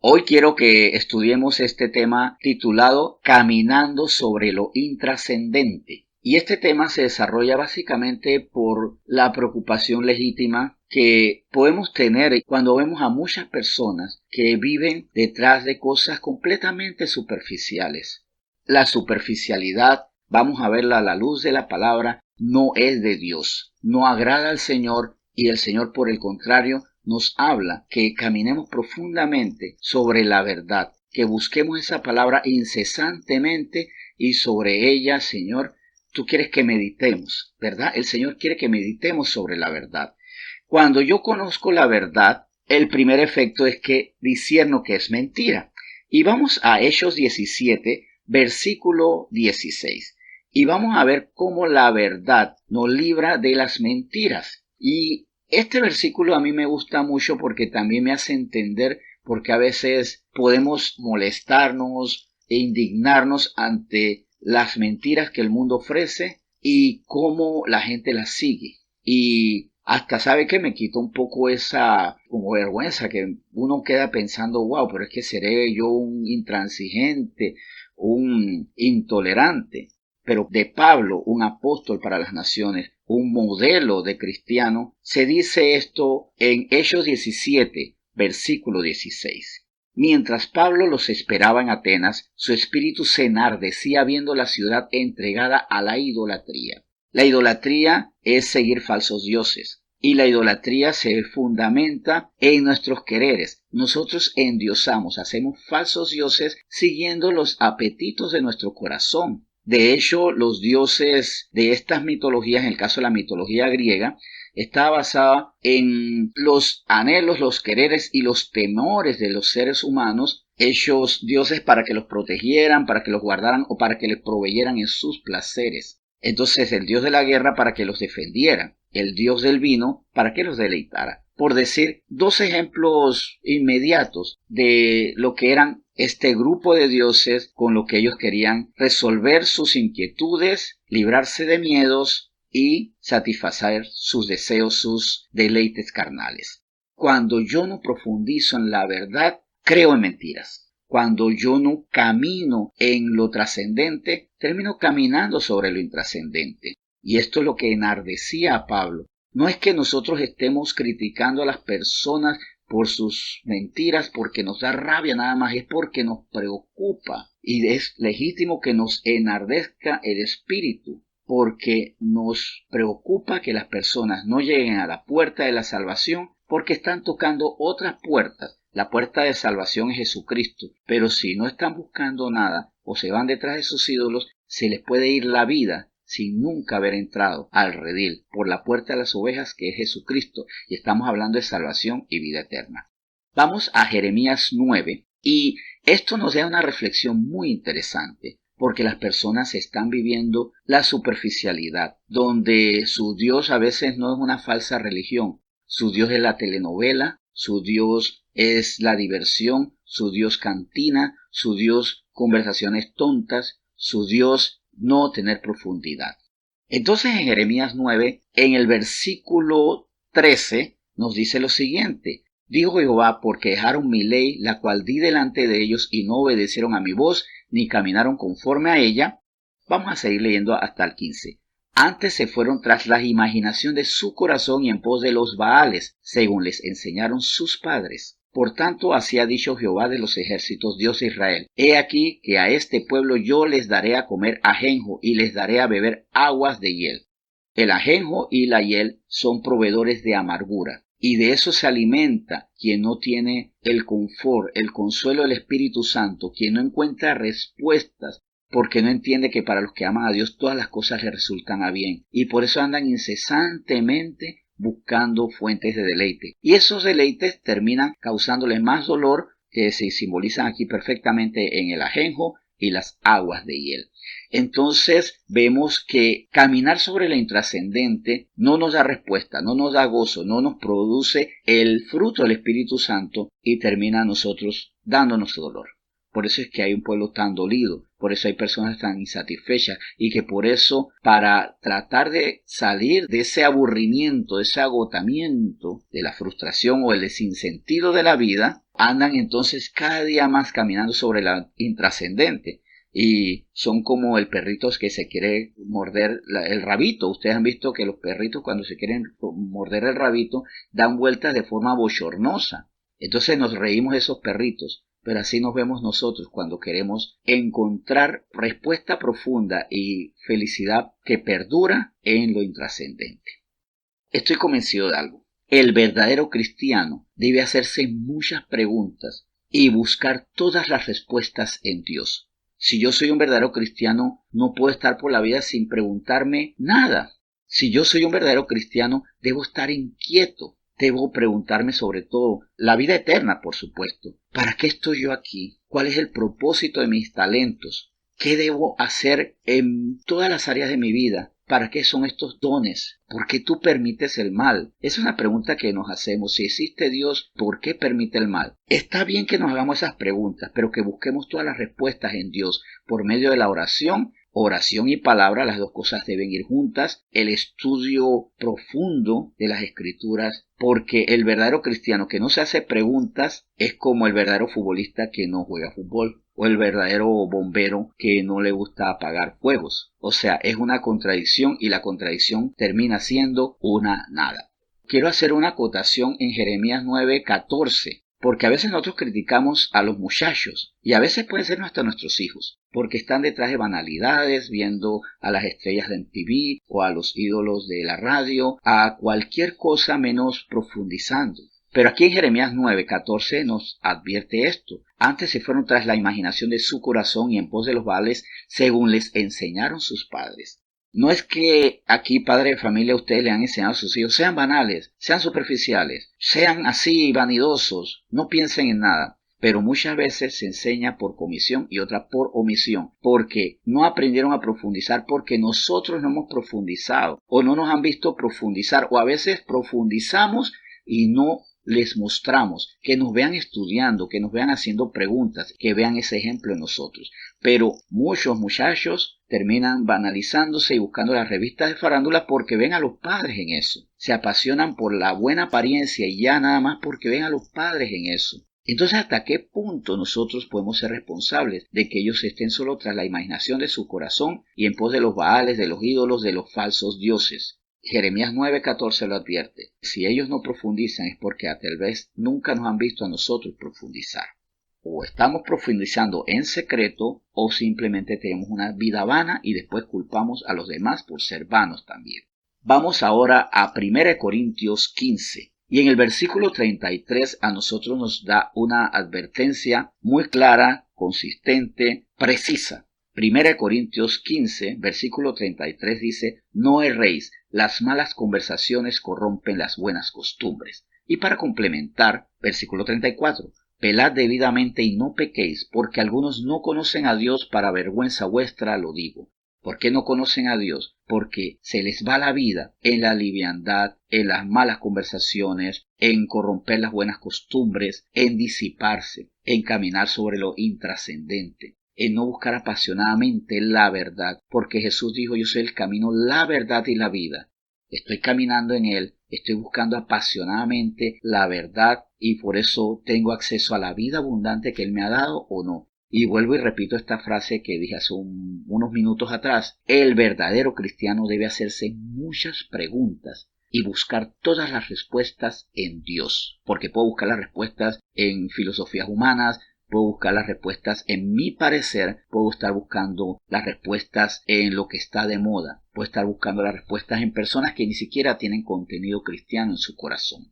Hoy quiero que estudiemos este tema titulado Caminando sobre lo intrascendente. Y este tema se desarrolla básicamente por la preocupación legítima que podemos tener cuando vemos a muchas personas que viven detrás de cosas completamente superficiales. La superficialidad, vamos a verla a la luz de la palabra, no es de Dios, no agrada al Señor y el Señor, por el contrario, nos habla que caminemos profundamente sobre la verdad, que busquemos esa palabra incesantemente y sobre ella, Señor, tú quieres que meditemos, ¿verdad? El Señor quiere que meditemos sobre la verdad. Cuando yo conozco la verdad, el primer efecto es que discierno que es mentira. Y vamos a Hechos 17, versículo 16. Y vamos a ver cómo la verdad nos libra de las mentiras. Y este versículo a mí me gusta mucho porque también me hace entender porque a veces podemos molestarnos e indignarnos ante las mentiras que el mundo ofrece y cómo la gente las sigue. Y hasta sabe que me quita un poco esa como vergüenza que uno queda pensando, wow, pero es que seré yo un intransigente, un intolerante. Pero de Pablo, un apóstol para las naciones, un modelo de cristiano, se dice esto en Hechos 17, versículo 16. Mientras Pablo los esperaba en Atenas, su espíritu se enardecía viendo la ciudad entregada a la idolatría. La idolatría es seguir falsos dioses. Y la idolatría se fundamenta en nuestros quereres. Nosotros endiosamos, hacemos falsos dioses siguiendo los apetitos de nuestro corazón. De hecho, los dioses de estas mitologías, en el caso de la mitología griega, está basada en los anhelos, los quereres y los temores de los seres humanos, hechos dioses para que los protegieran, para que los guardaran o para que les proveyeran en sus placeres. Entonces el dios de la guerra para que los defendiera, el dios del vino para que los deleitara. Por decir dos ejemplos inmediatos de lo que eran este grupo de dioses con lo que ellos querían resolver sus inquietudes, librarse de miedos y satisfacer sus deseos, sus deleites carnales. Cuando yo no profundizo en la verdad, creo en mentiras. Cuando yo no camino en lo trascendente, termino caminando sobre lo intrascendente. Y esto es lo que enardecía a Pablo. No es que nosotros estemos criticando a las personas por sus mentiras, porque nos da rabia nada más, es porque nos preocupa. Y es legítimo que nos enardezca el espíritu, porque nos preocupa que las personas no lleguen a la puerta de la salvación porque están tocando otras puertas. La puerta de salvación es Jesucristo, pero si no están buscando nada o se van detrás de sus ídolos, se les puede ir la vida sin nunca haber entrado al redil por la puerta de las ovejas que es Jesucristo, y estamos hablando de salvación y vida eterna. Vamos a Jeremías 9 y esto nos da una reflexión muy interesante porque las personas están viviendo la superficialidad, donde su Dios a veces no es una falsa religión, su Dios es la telenovela, su Dios es la diversión, su Dios cantina, su Dios conversaciones tontas, su Dios no tener profundidad. Entonces en Jeremías 9, en el versículo 13, nos dice lo siguiente: dijo Jehová, porque dejaron mi ley, la cual di delante de ellos, y no obedecieron a mi voz, ni caminaron conforme a ella. Vamos a seguir leyendo hasta el 15. Antes se fueron tras la imaginación de su corazón y en pos de los Baales, según les enseñaron sus padres. Por tanto, así ha dicho Jehová de los ejércitos, Dios de Israel: he aquí que a este pueblo yo les daré a comer ajenjo y les daré a beber aguas de hiel. El ajenjo y la hiel son proveedores de amargura, y de eso se alimenta quien no tiene el confort, el consuelo del Espíritu Santo, quien no encuentra respuestas, porque no entiende que para los que aman a Dios todas las cosas le resultan a bien, y por eso andan incesantemente buscando fuentes de deleite. Y esos deleites terminan causándoles más dolor, que se simbolizan aquí perfectamente en el ajenjo y las aguas de hiel. Entonces vemos que caminar sobre lo intrascendente no nos da respuesta, no nos da gozo, no nos produce el fruto del Espíritu Santo y termina a nosotros dándonos dolor. Por eso es que hay un pueblo tan dolido, por eso hay personas tan insatisfechas y que por eso para tratar de salir de ese aburrimiento, de ese agotamiento, de la frustración o el sinsentido de la vida, andan entonces cada día más caminando sobre la intrascendente. Y son como el perrito que se quiere morder el rabito. Ustedes han visto que los perritos cuando se quieren morder el rabito dan vueltas de forma bochornosa. Entonces nos reímos de esos perritos, pero así nos vemos nosotros cuando queremos encontrar respuesta profunda y felicidad que perdura en lo intrascendente. Estoy convencido de algo. El verdadero cristiano debe hacerse muchas preguntas y buscar todas las respuestas en Dios. Si yo soy un verdadero cristiano, no puedo estar por la vida sin preguntarme nada. Si yo soy un verdadero cristiano, debo estar inquieto. Debo preguntarme sobre todo la vida eterna, por supuesto. ¿Para qué estoy yo aquí? ¿Cuál es el propósito de mis talentos? ¿Qué debo hacer en todas las áreas de mi vida? ¿Para qué son estos dones? ¿Por qué tú permites el mal? Es una pregunta que nos hacemos. Si existe Dios, ¿por qué permite el mal? Está bien que nos hagamos esas preguntas, pero que busquemos todas las respuestas en Dios por medio de la oración. Oración y palabra, las dos cosas deben ir juntas. El estudio profundo de las Escrituras, porque el verdadero cristiano que no se hace preguntas es como el verdadero futbolista que no juega fútbol, o el verdadero bombero que no le gusta apagar fuegos. O sea, es una contradicción y la contradicción termina siendo una nada. Quiero hacer una acotación en Jeremías 9:14. Porque a veces nosotros criticamos a los muchachos y a veces pueden ser hasta nuestros hijos, porque están detrás de banalidades, viendo a las estrellas de MTV o a los ídolos de la radio, a cualquier cosa menos profundizando. Pero aquí en Jeremías 9:14 nos advierte esto. Antes se fueron tras la imaginación de su corazón y en pos de los Baales, según les enseñaron sus padres. No es que aquí, padre de familia, ustedes le han enseñado a sus hijos, sean banales, sean superficiales, sean así vanidosos, no piensen en nada. Pero muchas veces se enseña por comisión y otra por omisión, porque no aprendieron a profundizar, porque nosotros no hemos profundizado, o no nos han visto profundizar, o a veces profundizamos y no les mostramos, que nos vean estudiando, que nos vean haciendo preguntas, que vean ese ejemplo en nosotros. Pero muchos muchachos terminan banalizándose y buscando las revistas de farándula porque ven a los padres en eso. Se apasionan por la buena apariencia y ya nada más porque ven a los padres en eso. Entonces, ¿hasta qué punto nosotros podemos ser responsables de que ellos estén solo tras la imaginación de su corazón y en pos de los baales, de los ídolos, de los falsos dioses? Jeremías 9:14 lo advierte. Si ellos no profundizan es porque tal vez nunca nos han visto a nosotros profundizar. O estamos profundizando en secreto o simplemente tenemos una vida vana y después culpamos a los demás por ser vanos también. Vamos ahora a 1 Corintios 15. Y en el versículo 33 a nosotros nos da una advertencia muy clara, consistente, precisa. 1 Corintios 15, versículo 33 dice: no erréis, las malas conversaciones corrompen las buenas costumbres. Y para complementar, versículo 34, velad debidamente y no pequéis, porque algunos no conocen a Dios, para vergüenza vuestra lo digo. ¿Por qué no conocen a Dios? Porque se les va la vida en la liviandad, en las malas conversaciones, en corromper las buenas costumbres, en disiparse, en caminar sobre lo intrascendente, en no buscar apasionadamente la verdad, porque Jesús dijo: yo soy el camino, la verdad y la vida. Estoy caminando en Él, estoy buscando apasionadamente la verdad y por eso tengo acceso a la vida abundante que Él me ha dado, ¿o no? Y vuelvo y repito esta frase que dije hace unos minutos atrás. El verdadero cristiano debe hacerse muchas preguntas y buscar todas las respuestas en Dios, porque puedo buscar las respuestas en filosofías humanas, puedo buscar las respuestas en mi parecer, puedo estar buscando las respuestas en lo que está de moda, puedo estar buscando las respuestas en personas que ni siquiera tienen contenido cristiano en su corazón.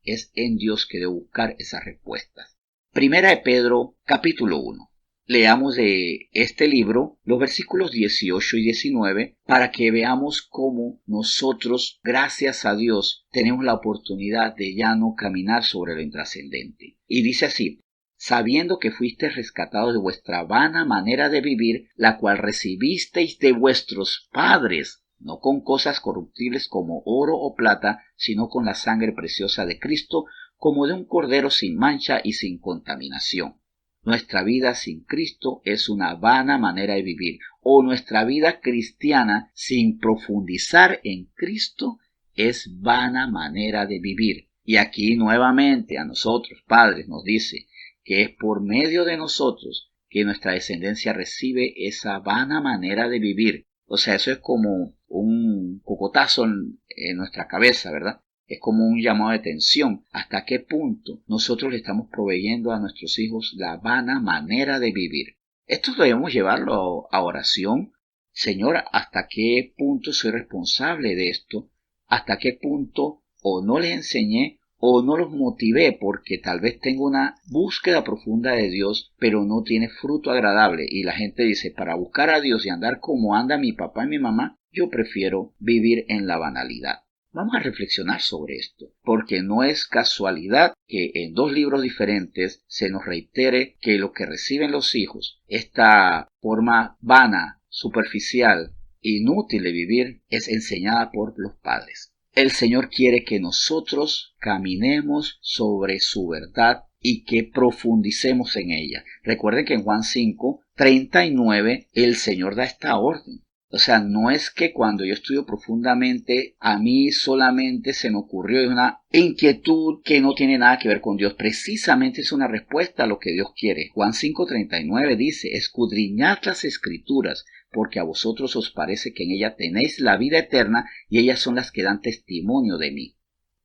Es en Dios que debo buscar esas respuestas. Primera de Pedro, capítulo 1. Leamos de este libro los versículos 18 y 19 para que veamos cómo nosotros, gracias a Dios, tenemos la oportunidad de ya no caminar sobre lo intrascendente. Y dice así: sabiendo que fuisteis rescatados de vuestra vana manera de vivir, la cual recibisteis de vuestros padres, no con cosas corruptibles como oro o plata, sino con la sangre preciosa de Cristo, como de un cordero sin mancha y sin contaminación. Nuestra vida sin Cristo es una vana manera de vivir, o nuestra vida cristiana sin profundizar en Cristo es vana manera de vivir. Y aquí nuevamente a nosotros, padres, nos dice que es por medio de nosotros que nuestra descendencia recibe esa vana manera de vivir. O sea, eso es como un cocotazo en nuestra cabeza, ¿verdad? Es como un llamado de atención. ¿Hasta qué punto nosotros le estamos proveyendo a nuestros hijos la vana manera de vivir? Esto debemos llevarlo a oración. Señor, ¿hasta qué punto soy responsable de esto? ¿Hasta qué punto o no les enseñé o no los motivé porque tal vez tengo una búsqueda profunda de Dios, pero no tiene fruto agradable? Y la gente dice, para buscar a Dios y andar como anda mi papá y mi mamá, yo prefiero vivir en la banalidad. Vamos a reflexionar sobre esto, porque no es casualidad que en dos libros diferentes se nos reitere que lo que reciben los hijos, esta forma vana, superficial, inútil de vivir, es enseñada por los padres. El Señor quiere que nosotros caminemos sobre su verdad y que profundicemos en ella. Recuerden que en Juan 5:39 el Señor da esta orden. O sea, no es que cuando yo estudio profundamente, a mí solamente se me ocurrió una inquietud que no tiene nada que ver con Dios. Precisamente es una respuesta a lo que Dios quiere. Juan 5:39 dice, escudriñad las Escrituras, porque a vosotros os parece que en ellas tenéis la vida eterna y ellas son las que dan testimonio de mí.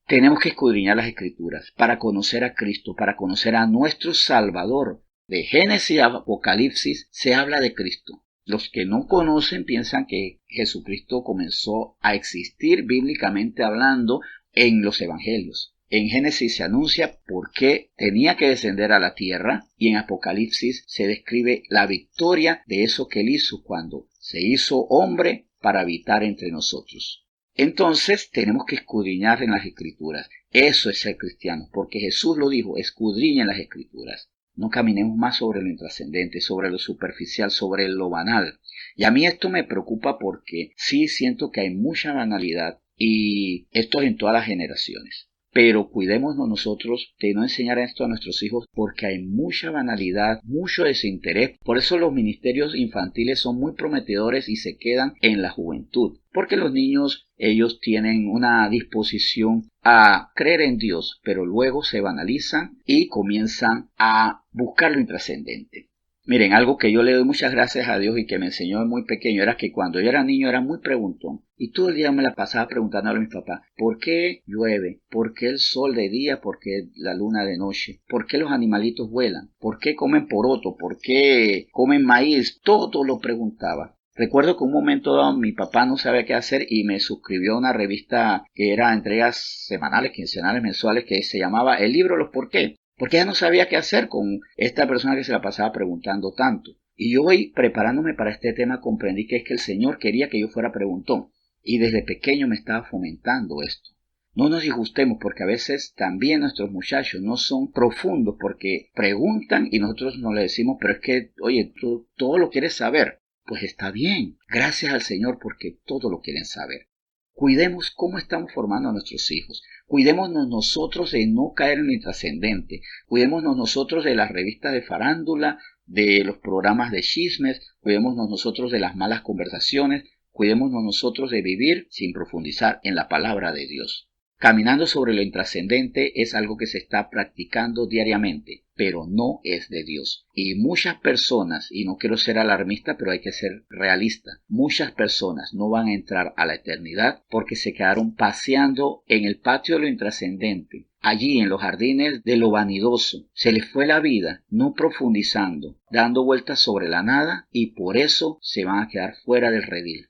Tenemos que escudriñar las Escrituras para conocer a Cristo, para conocer a nuestro Salvador. De Génesis a Apocalipsis se habla de Cristo. Los que no conocen piensan que Jesucristo comenzó a existir bíblicamente hablando en los evangelios. En Génesis se anuncia por qué tenía que descender a la tierra y en Apocalipsis se describe la victoria de eso que él hizo cuando se hizo hombre para habitar entre nosotros. Entonces tenemos que escudriñar en las Escrituras. Eso es ser cristianos, porque Jesús lo dijo, escudriñen las Escrituras. No caminemos más sobre lo intrascendente, sobre lo superficial, sobre lo banal. Y a mí esto me preocupa porque sí siento que hay mucha banalidad y esto es en todas las generaciones. Pero cuidémonos nosotros de no enseñar esto a nuestros hijos porque hay mucha banalidad, mucho desinterés. Por eso los ministerios infantiles son muy prometedores y se quedan en la juventud. Porque los niños, ellos tienen una disposición a creer en Dios, pero luego se banalizan y comienzan a buscar lo intrascendente. Miren, algo que yo le doy muchas gracias a Dios y que me enseñó de muy pequeño era que cuando yo era niño era muy preguntón. Y todo el día me la pasaba preguntándole a mi papá, ¿por qué llueve? ¿Por qué el sol de día? ¿Por qué la luna de noche? ¿Por qué los animalitos vuelan? ¿Por qué comen poroto? ¿Por qué comen maíz? Todo lo preguntaba. Recuerdo que un momento dado mi papá no sabía qué hacer y me suscribió a una revista que era entregas semanales, quincenales, mensuales, que se llamaba El libro Los Por qué. Porque ella no sabía qué hacer con esta persona que se la pasaba preguntando tanto. Y yo hoy, preparándome para este tema, comprendí que es que el Señor quería que yo fuera preguntón. Y desde pequeño me estaba fomentando esto. No nos disgustemos porque a veces también nuestros muchachos no son profundos porque preguntan y nosotros no le decimos, pero es que, oye, tú todo lo quieres saber. Pues está bien. Gracias al Señor porque todo lo quieren saber. Cuidemos cómo estamos formando a nuestros hijos. Cuidémonos nosotros de no caer en lo intrascendente. Cuidémonos nosotros de las revistas de farándula, de los programas de chismes. Cuidémonos nosotros de las malas conversaciones. Cuidémonos nosotros de vivir sin profundizar en la palabra de Dios. Caminando sobre lo intrascendente es algo que se está practicando diariamente, pero no es de Dios. Y muchas personas, y no quiero ser alarmista, pero hay que ser realista, muchas personas no van a entrar a la eternidad porque se quedaron paseando en el patio de lo intrascendente. Allí en los jardines de lo vanidoso, se les fue la vida no profundizando, dando vueltas sobre la nada y por eso se van a quedar fuera del redil.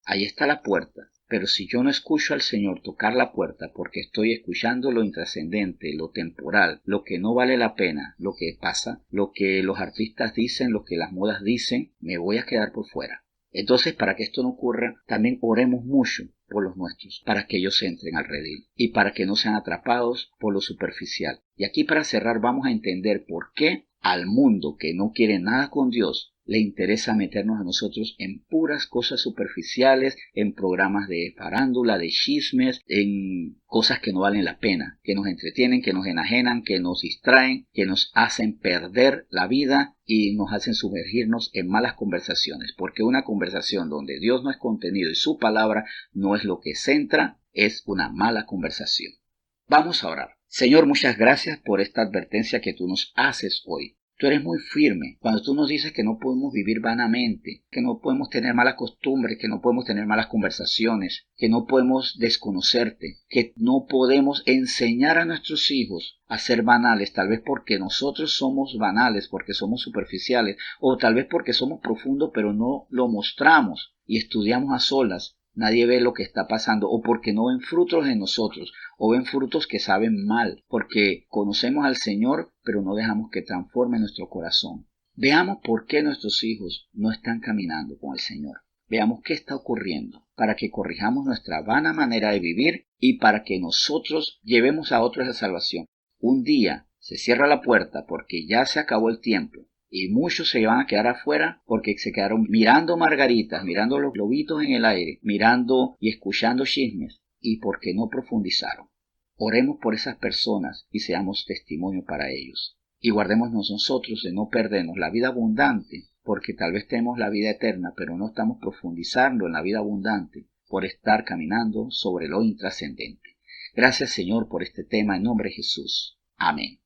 Ahí está la puerta. Pero si yo no escucho al Señor tocar la puerta porque estoy escuchando lo intrascendente, lo temporal, lo que no vale la pena, lo que pasa, lo que los artistas dicen, lo que las modas dicen, me voy a quedar por fuera. Entonces, para que esto no ocurra, también oremos mucho por los nuestros, para que ellos entren al redil y para que no sean atrapados por lo superficial. Y aquí para cerrar vamos a entender por qué al mundo que no quiere nada con Dios, le interesa meternos a nosotros en puras cosas superficiales, en programas de farándula, de chismes, en cosas que no valen la pena, que nos entretienen, que nos enajenan, que nos distraen, que nos hacen perder la vida y nos hacen sumergirnos en malas conversaciones, porque una conversación donde Dios no es contenido y su palabra no es lo que centra, es una mala conversación. Vamos a orar. Señor, muchas gracias por esta advertencia que tú nos haces hoy. Tú eres muy firme cuando tú nos dices que no podemos vivir vanamente, que no podemos tener malas costumbres, que no podemos tener malas conversaciones, que no podemos desconocerte, que no podemos enseñar a nuestros hijos a ser banales, tal vez porque nosotros somos banales, porque somos superficiales, o tal vez porque somos profundos pero no lo mostramos y estudiamos a solas. Nadie ve lo que está pasando, o porque no ven frutos en nosotros, o ven frutos que saben mal, porque conocemos al Señor, pero no dejamos que transforme nuestro corazón. Veamos por qué nuestros hijos no están caminando con el Señor. Veamos qué está ocurriendo, para que corrijamos nuestra vana manera de vivir y para que nosotros llevemos a otros a salvación. Un día se cierra la puerta porque ya se acabó el tiempo. Y muchos se van a quedar afuera porque se quedaron mirando margaritas, mirando los globitos en el aire, mirando y escuchando chismes, y porque no profundizaron. Oremos por esas personas y seamos testimonio para ellos. Y guardémonos nosotros de no perdernos la vida abundante, porque tal vez tenemos la vida eterna, pero no estamos profundizando en la vida abundante por estar caminando sobre lo intrascendente. Gracias, Señor, por este tema en nombre de Jesús. Amén.